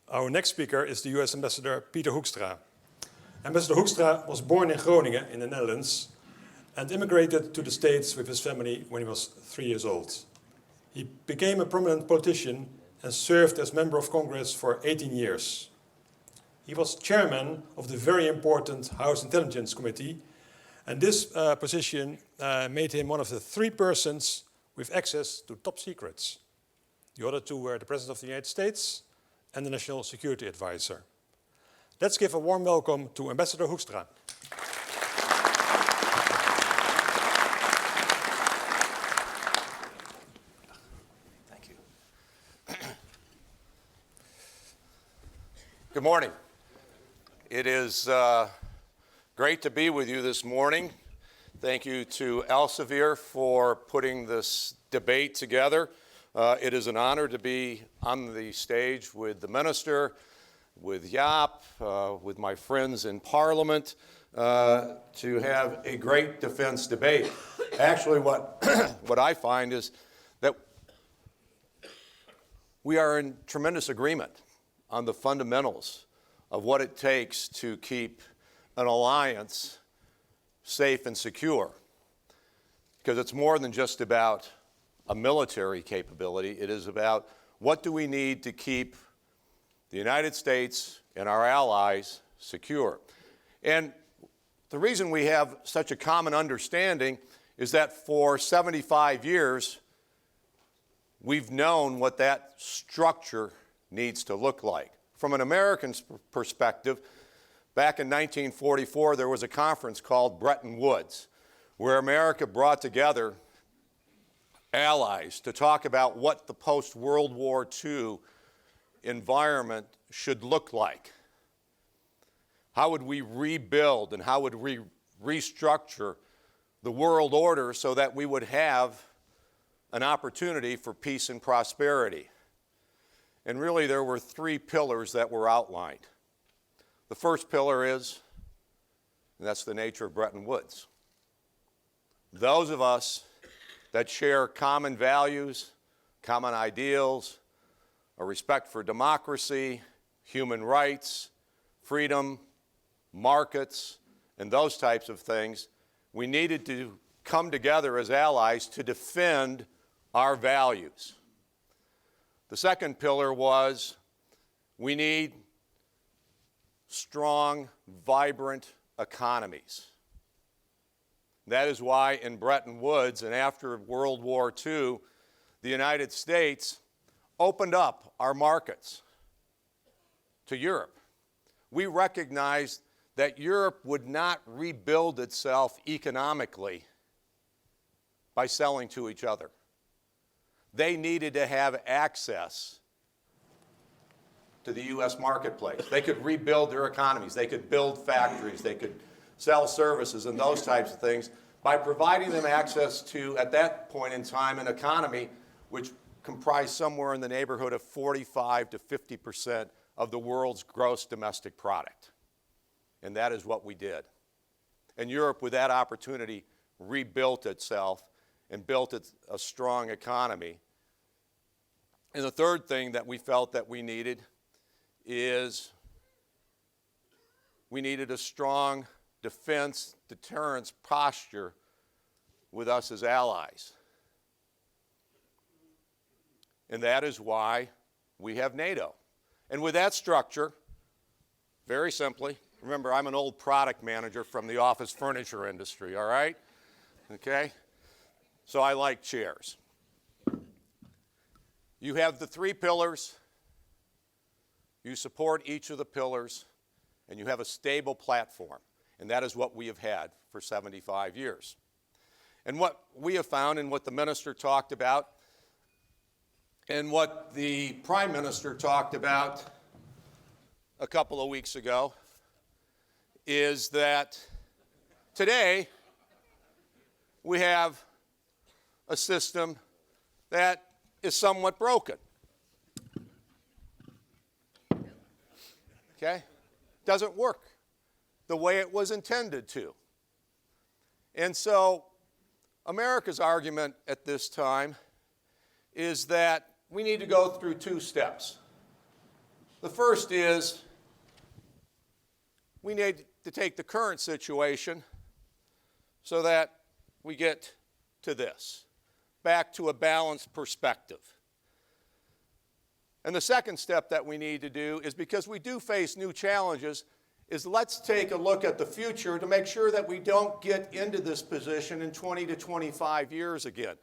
Our next speaker is the US Ambassador Peter Hoekstra. Ambassador Hoekstra was born in Groningen in the Netherlands and immigrated to the States with his family when he was 3 years old. He became a prominent politician and served as member of Congress for 18 years. He was chairman of the very important House Intelligence Committee, and this position made him one of the 3 persons with access to top secrets. The other 2 were the President of the United States and the National Security Advisor. Let's give a warm welcome to Ambassador Hoekstra. Thank you. Good morning. It is great to be with you this morning. Thank you to Elsevier for putting this debate together. It is an honor to be on the stage with the minister, with Jaap, with my friends in Parliament, to have a great defense debate. Actually, what I find is that we are in tremendous agreement on the fundamentals of what it takes to keep an alliance safe and secure. Because it's more than just about a military capability. It is about what do we need to keep the United States and our allies secure. And the reason we have such a common understanding is that for 75 years, we've known what that structure needs to look like. From an American perspective, back in 1944, there was a conference called Bretton Woods, where America brought together allies to talk about what the post-World War II environment should look like. How would we rebuild and how would we restructure the world order so that we would have an opportunity for peace and prosperity? And really there were 3 pillars that were outlined. The first pillar is, and that's the nature of Bretton Woods. Those of us that share common values, common ideals, a respect for democracy, human rights, freedom, markets, and those types of things, we needed to come together as allies to defend our values. The second pillar was we need strong, vibrant economies. That is why in Bretton Woods and after World War II, the United States opened up our markets to Europe. We recognized that Europe would not rebuild itself economically by selling to each other. They needed to have access to the U.S. marketplace. They could rebuild their economies. They could build factories. They could sell services and those types of things by providing them access to, at that point in time, an economy which comprised somewhere in the neighborhood of 45 to 50% of the world's gross domestic product. And that is what we did. And Europe, with that opportunity, rebuilt itself and built a strong economy. And the third thing that we felt that we needed is we needed a strong defense, deterrence posture with us as allies. And that is why we have NATO. And with that structure, very simply, remember I'm an old product manager from the office furniture industry, all right? Okay? So I like chairs. You have the 3 pillars, you support each of the pillars, and you have a stable platform. And that is what we have had for 75 years. And what we have found and what the minister talked about and what the Prime Minister talked about a couple of weeks ago is that today we have a system that is somewhat broken. Okay? Doesn't work the way it was intended to. And so America's argument at this time is that we need to go through 2 steps. The first is we need to take the current situation so that we get to this, back to a balanced perspective. And the second step that we need to do is, because we do face new challenges, is let's take a look at the future to make sure that we don't get into this position in 20 to 25 years again.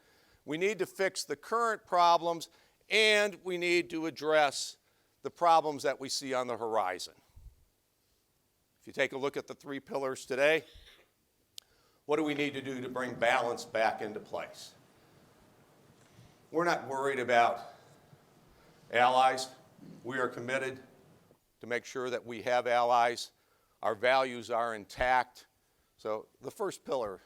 We need to fix the current problems, and we need to address the problems that we see on the horizon. If you take a look at the three pillars today, what do we need to do to bring balance back into place? We're not worried about allies. We are committed to make sure that we have allies. Our values are intact. So the first pillar,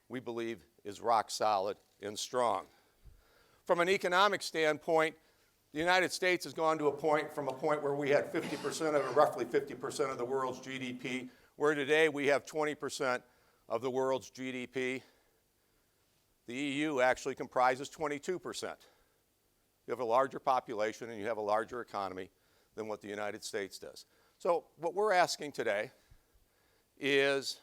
we believe, is rock solid and strong. From an economic standpoint, the United States has gone to a point where we had 50% of, roughly 50% of the world's GDP, where today we have 20% of the world's GDP. The EU actually comprises 22%. You have a larger population and you have a larger economy than what the United States does. So what we're asking today is,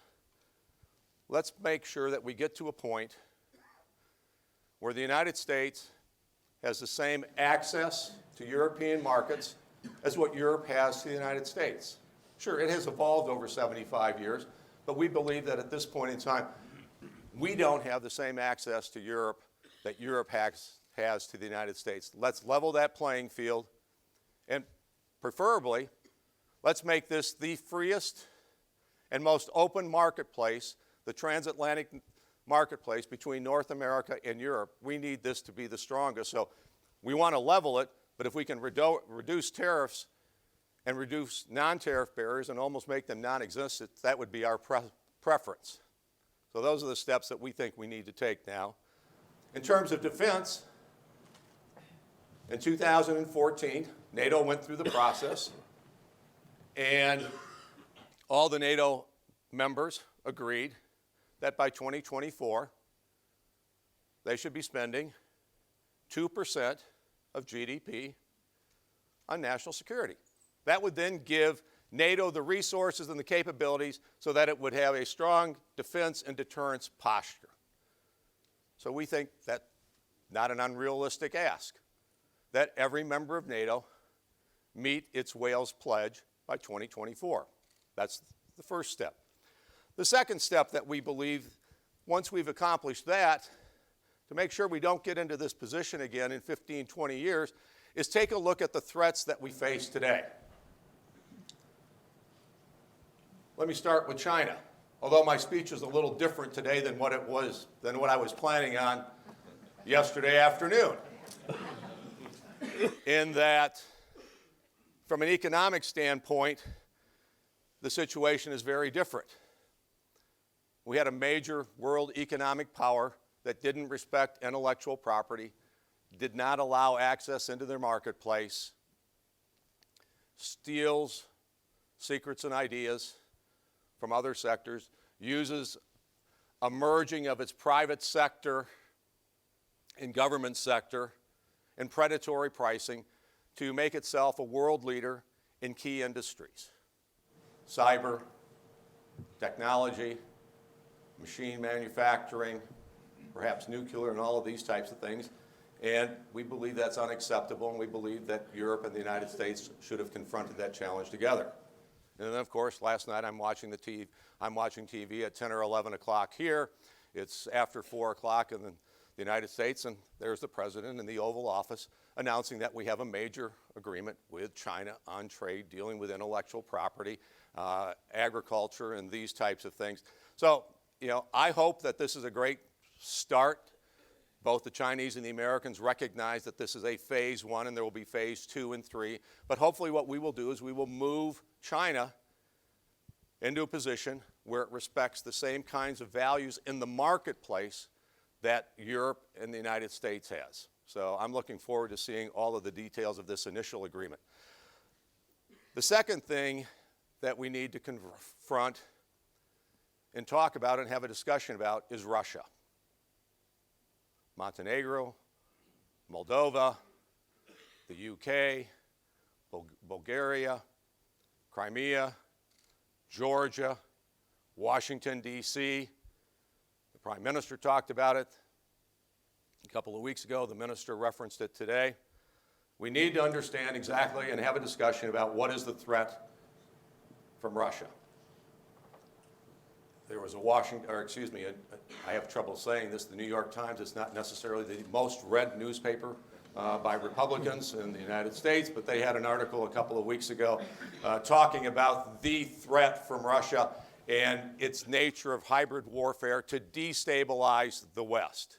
let's make sure that we get to a point where the United States has the same access to European markets as what Europe has to the United States. Sure, it has evolved over 75 years, but we believe that at this point in time, we don't have the same access to Europe that Europe has to the United States. Let's level that playing field, and preferably, let's make this the freest and most open marketplace, the transatlantic marketplace between North America and Europe. We need this to be the strongest. So we want to level it, but if we can reduce tariffs and reduce non-tariff barriers and almost make them non-existent, that would be our preference. So those are the steps that we think we need to take now. In terms of defense, in 2014, NATO went through the process, and all the NATO members agreed that by 2024, they should be spending 2% of GDP on national security. That would then give NATO the resources and the capabilities so that it would have a strong defense and deterrence posture. So we think that's not an unrealistic ask, that every member of NATO meet its Wales pledge by 2024. That's the first step. The second step that we believe, once we've accomplished that, to make sure we don't get into this position again in 15, 20 years, is take a look at the threats that we face today. Let me start with China. Although my speech is a little different today than what I was planning on yesterday afternoon. In that, from an economic standpoint, the situation is very different. We had a major world economic power that didn't respect intellectual property, did not allow access into their marketplace, steals secrets and ideas from other sectors, uses a merging of its private sector and government sector and predatory pricing to make itself a world leader in key industries. Cyber, technology, machine manufacturing, perhaps nuclear, and all of these types of things. And we believe that's unacceptable, and we believe that Europe and the United States should have confronted that challenge together. And then, of course, last night I'm watching TV at 10 or 11 o'clock here. It's after 4 o'clock in the United States, and there's the president in the Oval Office announcing that we have a major agreement with China on trade, dealing with intellectual property, agriculture, and these types of things. So, I hope that this is a great start. Both the Chinese and the Americans recognize that this is a phase one, and there will be phase 2 and 3. But hopefully what we will do is we will move China into a position where it respects the same kinds of values in the marketplace that Europe and the United States has. So I'm looking forward to seeing all of the details of this initial agreement. The second thing that we need to confront and talk about and have a discussion about is Russia. Montenegro, Moldova, the UK, Bulgaria, Crimea, Georgia, Washington, D.C. The Prime Minister talked about it a couple of weeks ago. The Minister referenced it today. We need to understand exactly and have a discussion about what is the threat from Russia. There was I have trouble saying this, the New York Times is not necessarily the most read newspaper by Republicans in the United States, but they had an article a couple of weeks ago talking about the threat from Russia and its nature of hybrid warfare to destabilize the West.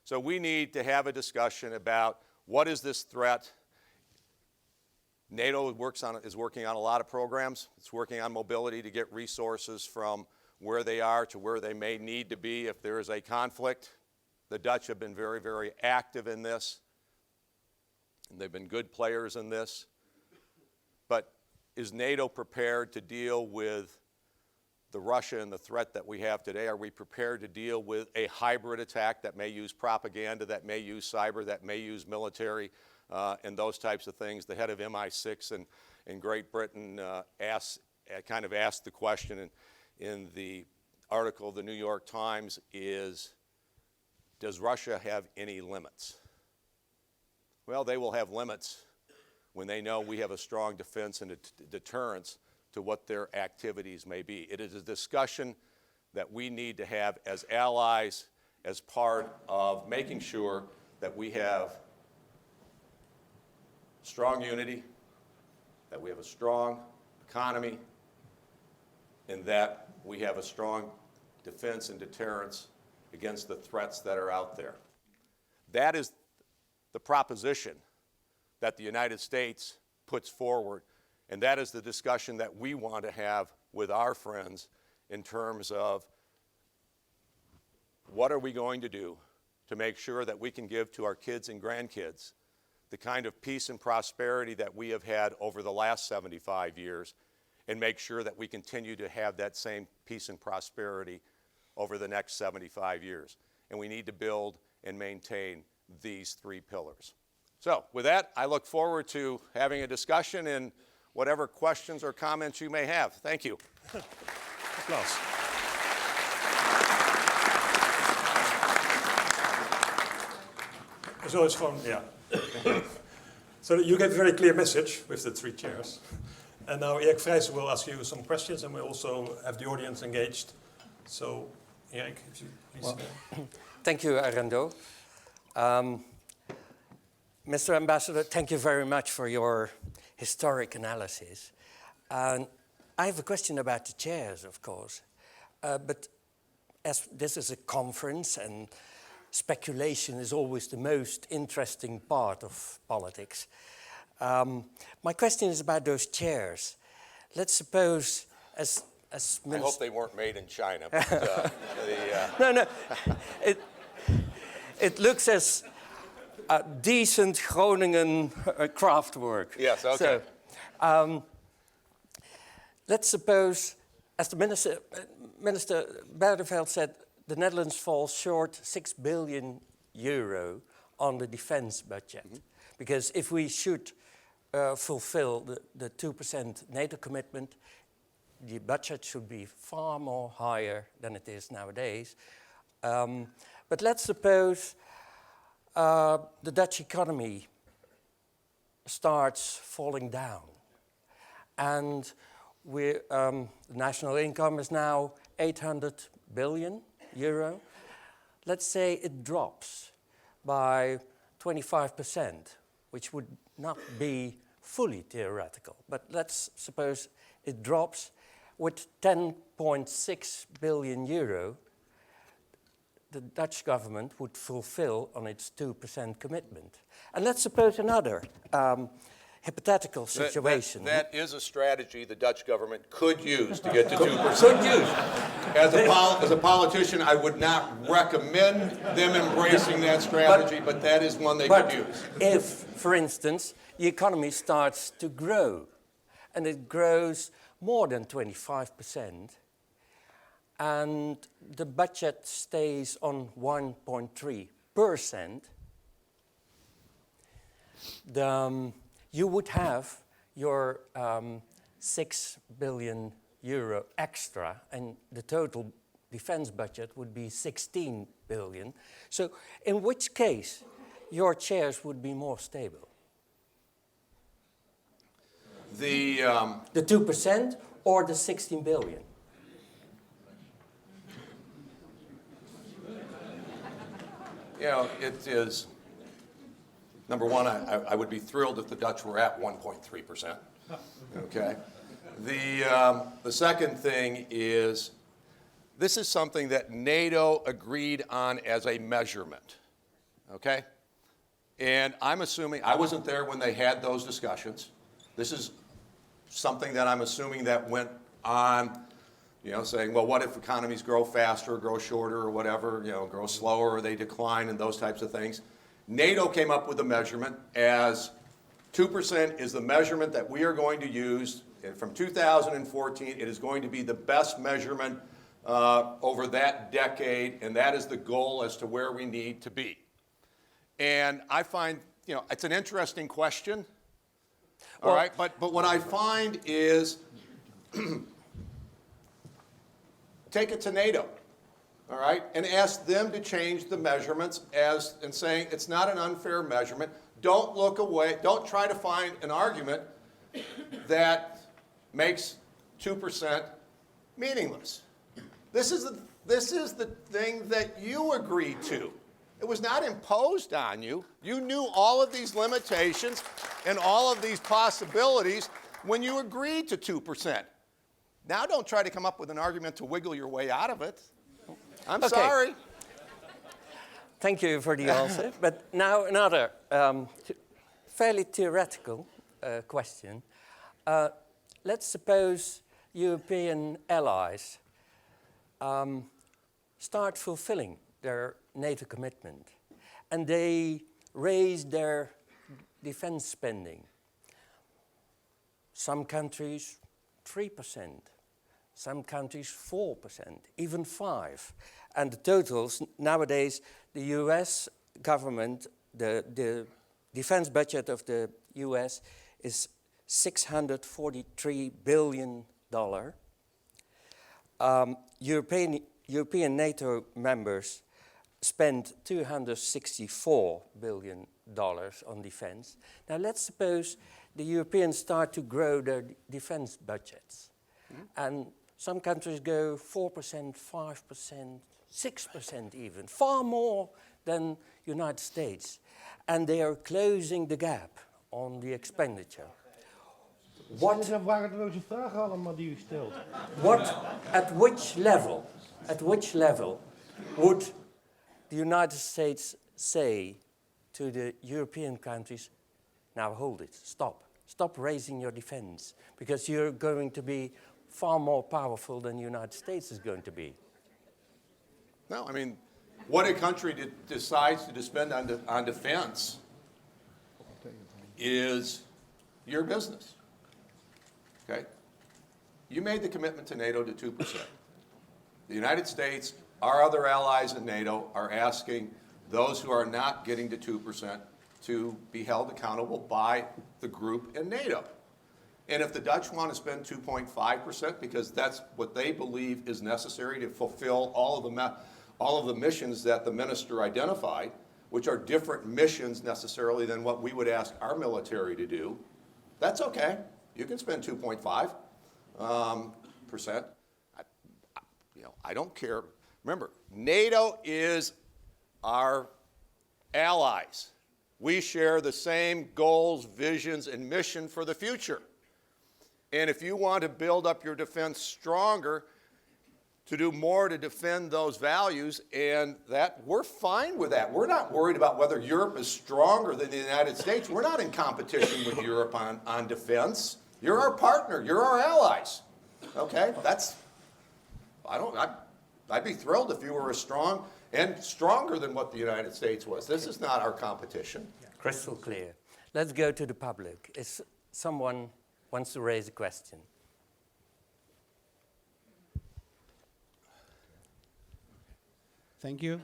So we need to have a discussion about what is this threat. NATO is working on a lot of programs. It's working on mobility to get resources from where they are to where they may need to be if there is a conflict. The Dutch have been very, very active in this, and they've been good players in this. But is NATO prepared to deal with the Russia and the threat that we have today? Are we prepared to deal with a hybrid attack that may use propaganda, that may use cyber, that may use military, and those types of things? The head of MI6 in Great Britain asked the question in the article of the New York Times is, does Russia have any limits? Well, they will have limits when they know we have a strong defense and a deterrence to what their activities may be. It is a discussion that we need to have as allies as part of making sure that we have strong unity, that we have a strong economy, and that we have a strong defense and deterrence against the threats that are out there. That is the proposition that the United States puts forward, and that is the discussion that we want to have with our friends in terms of what are we going to do to make sure that we can give to our kids and grandkids the kind of peace and prosperity that we have had over the last 75 years, and make sure that we continue to have that same peace and prosperity over the next 75 years. And we need to build and maintain these three pillars. So with that, I look forward to having a discussion and whatever questions or comments you may have. Thank you. Applause. So it's from, yeah. So you gave a very clear message with the three chairs. And now Erik Vrijsen will ask you some questions, and we'll also have the audience engaged. So, Erik, if you please. Well, thank you, Arendo. Mr. Ambassador, thank you very much for your historic analysis. And I have a question about the chairs, of course. But as this is a conference and speculation is always the most interesting part of politics, my question is about those chairs. Let's suppose, as I hope they weren't made in China. But, No. It looks as a decent Groningen craft work. Yes, okay. So, let's suppose, as the Minister Buitenveld said, the Netherlands falls short €6 billion on the defense budget. Mm-hmm. Because if we should fulfill the 2% NATO commitment, the budget should be far more higher than it is nowadays. But let's suppose the Dutch economy starts falling down, and the national income is now €800 billion. Let's say it drops by 25%, which would not be fully theoretical, but let's suppose it drops with €10.6 billion. The Dutch government would fulfill on its 2% commitment. And let's suppose another hypothetical situation. That is a strategy the Dutch government could use to get to 2%. Could use. As a politician, I would not recommend them embracing that strategy, but that is one they could use. If, for instance, the economy starts to grow, and it grows more than 25%, and the budget stays on 1.3%, you would have your 6 billion euro extra, and the total defense budget would be 16 billion. So in which case your shares would be more stable? The 2% or the 16 billion? You know, it is, number one, I would be thrilled if the Dutch were at 1.3%. Okay? The second thing is, this is something that NATO agreed on as a measurement. Okay? And I'm assuming, I wasn't there when they had those discussions. This is something that I'm assuming that went on, you know, saying, well, what if economies grow faster, grow shorter, or whatever, you know, grow slower, or they decline, and those types of things. NATO came up with a measurement as 2% is the measurement that we are going to use. And from 2014, it is going to be the best measurement over that decade, and that is the goal as to where we need to be. And I find, you know, it's an interesting question. All right, but what I find is, take it to NATO, all right, and ask them to change the measurements and saying it's not an unfair measurement. Don't look away. Don't try to find an argument that makes 2% meaningless. This is the thing that you agreed to. It was not imposed on you. You knew all of these limitations and all of these possibilities when you agreed to 2%. Now don't try to come up with an argument to wiggle your way out of it. I'm sorry. Thank you for the answer. But now another fairly theoretical question. Let's suppose European allies start fulfilling their NATO commitment and they raise their defense spending. Some countries 3%, some countries 4%, even 5%. And the totals, nowadays, the US government, the defense budget of the US is $643 billion. European NATO members spend $264 billion on defense. Now let's suppose the Europeans start to grow their defense budgets. And some countries go 4%, 5%, 6% even, far more than United States. And they are closing the gap on the expenditure. Wat zijn waardeloze vragen allemaal die u stelt? At which level would the United States say to the European countries, now hold it, stop raising your defense, because you're going to be far more powerful than the United States is going to be? No, I mean, what a country decides to spend on defense is your business. Okay? You made the commitment to NATO to 2%. The United States, our other allies in NATO, are asking those who are not getting to 2% to be held accountable by the group in NATO. And if the Dutch want to spend 2.5%, because that's what they believe is necessary to fulfill all of the missions that the minister identified, which are different missions necessarily than what we would ask our military to do, that's okay. You can spend 2.5%. I don't care. Remember, NATO is our allies. We share the same goals, visions, and mission for the future. And if you want to build up your defense stronger, to do more to defend those values, and that, we're fine with that. We're not worried about whether Europe is stronger than the United States. We're not in competition with Europe on defense. You're our partner. You're our allies. Okay? I'd be thrilled if you were as strong and stronger than what the United States was. This is not our competition. Crystal clear. Let's go to the public. If someone wants to raise a question. Thank you.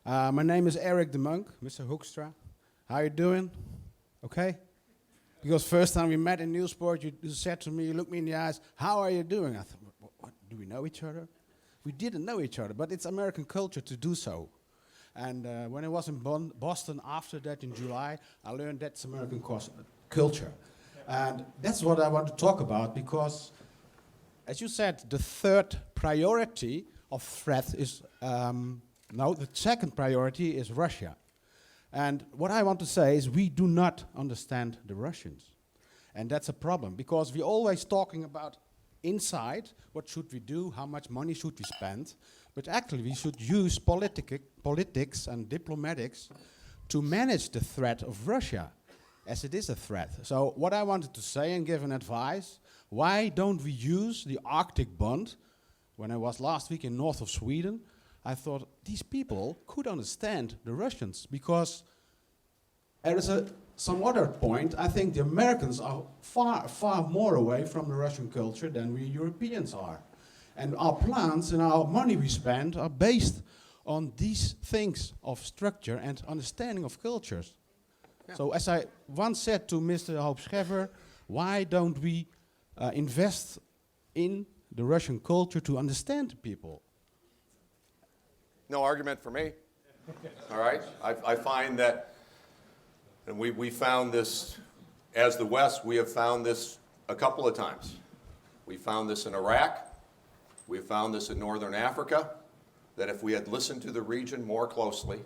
My name is Eric de Monk, Mr. Hoekstra. How are you doing? Okay? Because first time we met in Newsport, you said to me, you looked me in the eyes, how are you doing? I thought, what, do we know each other? We didn't know each other, but it's American culture to do so. And when I was in Boston after that in July, I learned that's American culture. And that's what I want to talk about, because as you said, the third priority of threat is, the second priority is Russia. And what I want to say is we do not understand the Russians. And that's a problem, because we're always talking about inside, what should we do, how much money should we spend, but actually we should use politics and diplomatics to manage the threat of Russia, as it is a threat. So what I wanted to say and give an advice, why don't we use the Arctic Bond? When I was last week in north of Sweden, I thought these people could understand the Russians, because there is some other point. I think the Americans are far, far more away from the Russian culture than we Europeans are. And our plans and our money we spend are based on these things of structure and understanding of cultures. Yeah. So as I once said to Mr. Hoekstra, why don't we invest in the Russian culture to understand people? No argument for me. All right? I find that, and we found this, as the West, we have found this a couple of times. We found this in Iraq. We found this in Northern Africa, that if we had listened to the region more closely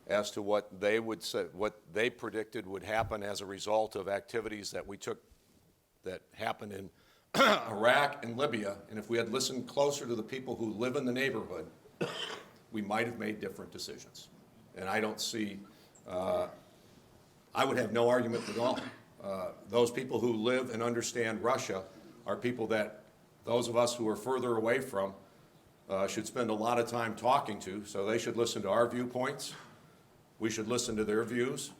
as to what they would say, what they predicted would happen as a result of activities that we took that happened in Iraq and Libya, and if we had listened closer to the people who live in the neighborhood, we might have made different decisions. And I don't see, I would have no argument at all. Those people who live and understand Russia are people that those of us who are further away from should spend a lot of time talking to, so they should listen to our viewpoints. We should listen to their views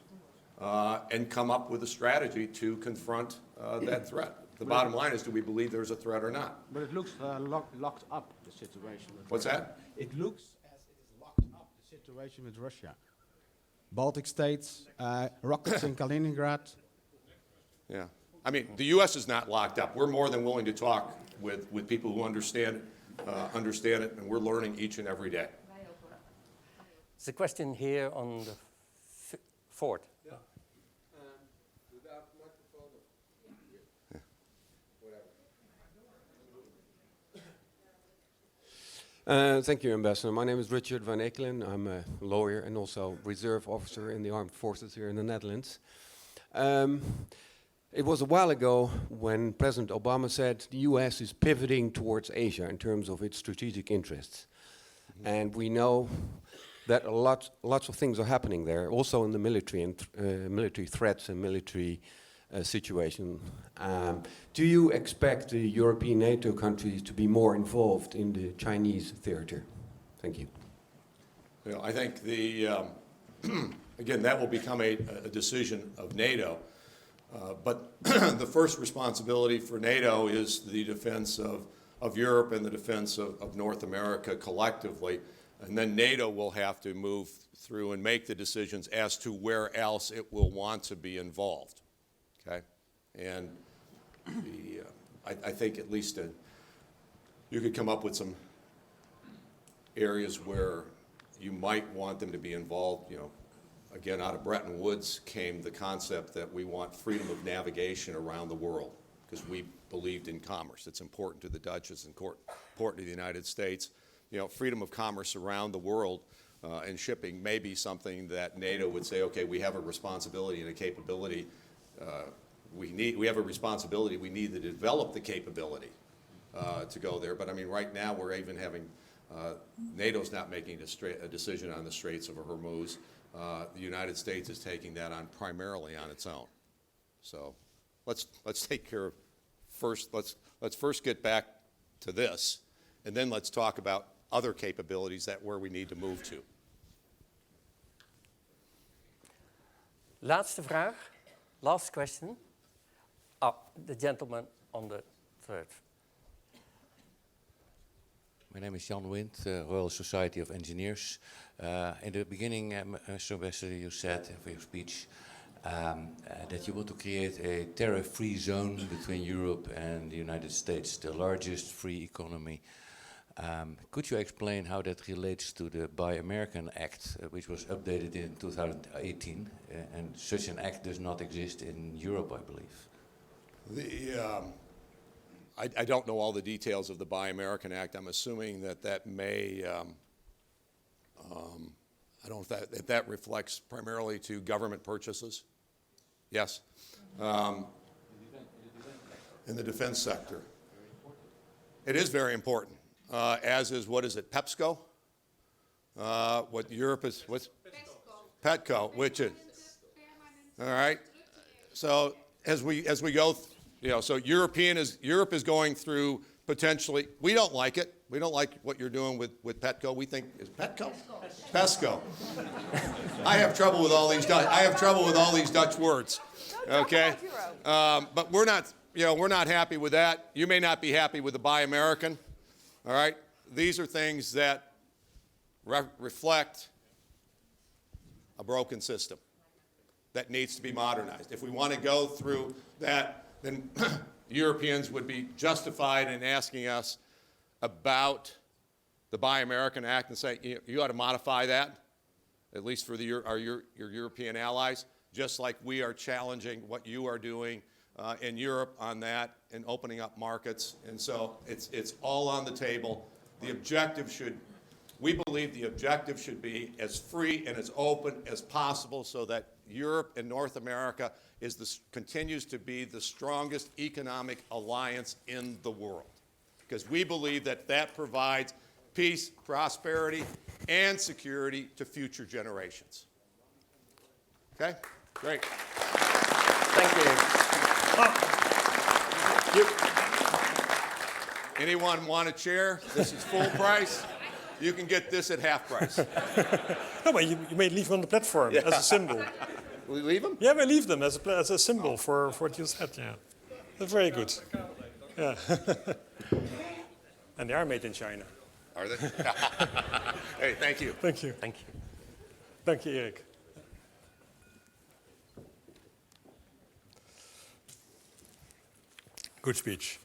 and come up with a strategy to confront that threat. The bottom line is, do we believe there's a threat or not? But it looks locked up, the situation with What's Russia. that? It looks as it is locked up, the situation with Russia. Baltic states, rockets in Kaliningrad. Yeah. I mean, the U.S. is not locked up. We're more than willing to talk with people who understand it, and we're learning each and every day. There's a question here on the fort. Yeah. Without microphone. Yeah. Whatever. Thank you, Ambassador. My name is Richard van Ekelen. I'm a lawyer and also reserve officer in the armed forces here in the Netherlands. It was a while ago when President Obama said the US is pivoting towards Asia in terms of its strategic interests. And we know that lots of things are happening there, also in the military and military threats and military situation. Do you expect the European NATO countries to be more involved in the Chinese theater? Thank you. You know, I think again, that will become a decision of NATO. But the first responsibility for NATO is the defense of Europe and the defense of North America collectively. And then NATO will have to move through and make the decisions as to where else it will want to be involved. Okay? And I think at least you could come up with some areas where you might want them to be involved. You know, again, out of Bretton Woods came the concept that we want freedom of navigation around the world because we believed in commerce. It's important to the Dutch, it's important to the United States. You know, freedom of commerce around the world and shipping may be something that NATO would say, okay, we have a responsibility and a capability. We have a responsibility. We need to develop the capability to go there. But I mean, right now we're even having NATO's not making a decision on the Straits of Hormuz. The United States is taking that on primarily on its own. So let's take care of first. Let's first get back to this, and then let's talk about other capabilities where we need to move to. Laatste vraag. Last question. The gentleman on the third. My name is Jan Wind, Royal Society of Engineers. In the beginning, Mr. Ambassador, you said for your speech that you want to create a tariff-free zone between Europe and the United States, the largest free economy. Could you explain how that relates to the Buy American Act, which was updated in 2018, and such an act does not exist in Europe, I believe? I don't know all the details of the Buy American Act. I'm assuming that may, I don't know if that reflects primarily to government purchases. Yes. In the defense sector. It is very important, as is, what is it, PepsiCo? What Europe is, what's? Petco, which is, all right. So as we go, so Europe is going through potentially, we don't like it. We don't like what you're doing with Petco. We think, is Petco? Pesco. I have trouble with all these Dutch words. Okay? But we're not happy with that. You may not be happy with the Buy American. All right? These are things that reflect a broken system that needs to be modernized. If we want to go through that, then Europeans would be justified in asking us about the Buy American Act and say, you ought to modify that, at least for your European allies, just like we are challenging what you are doing in Europe on that and opening up markets. And so it's all on the table. The objective we believe the objective should be as free and as open as possible so that Europe and North America continues to be the strongest economic alliance in the world. Because we believe that provides peace, prosperity, and security to future generations. Okay? Great. Thank you. Anyone want a chair? This is full price. You can get this at half price. No, but you may leave them on the platform as a symbol. We leave them? Yeah, we leave them as a symbol for what you said, yeah. They're very good. Yeah. And they are made in China. Are they? Hey, thank you. Thank you. Thank you. Thank you, Erik. Good speech.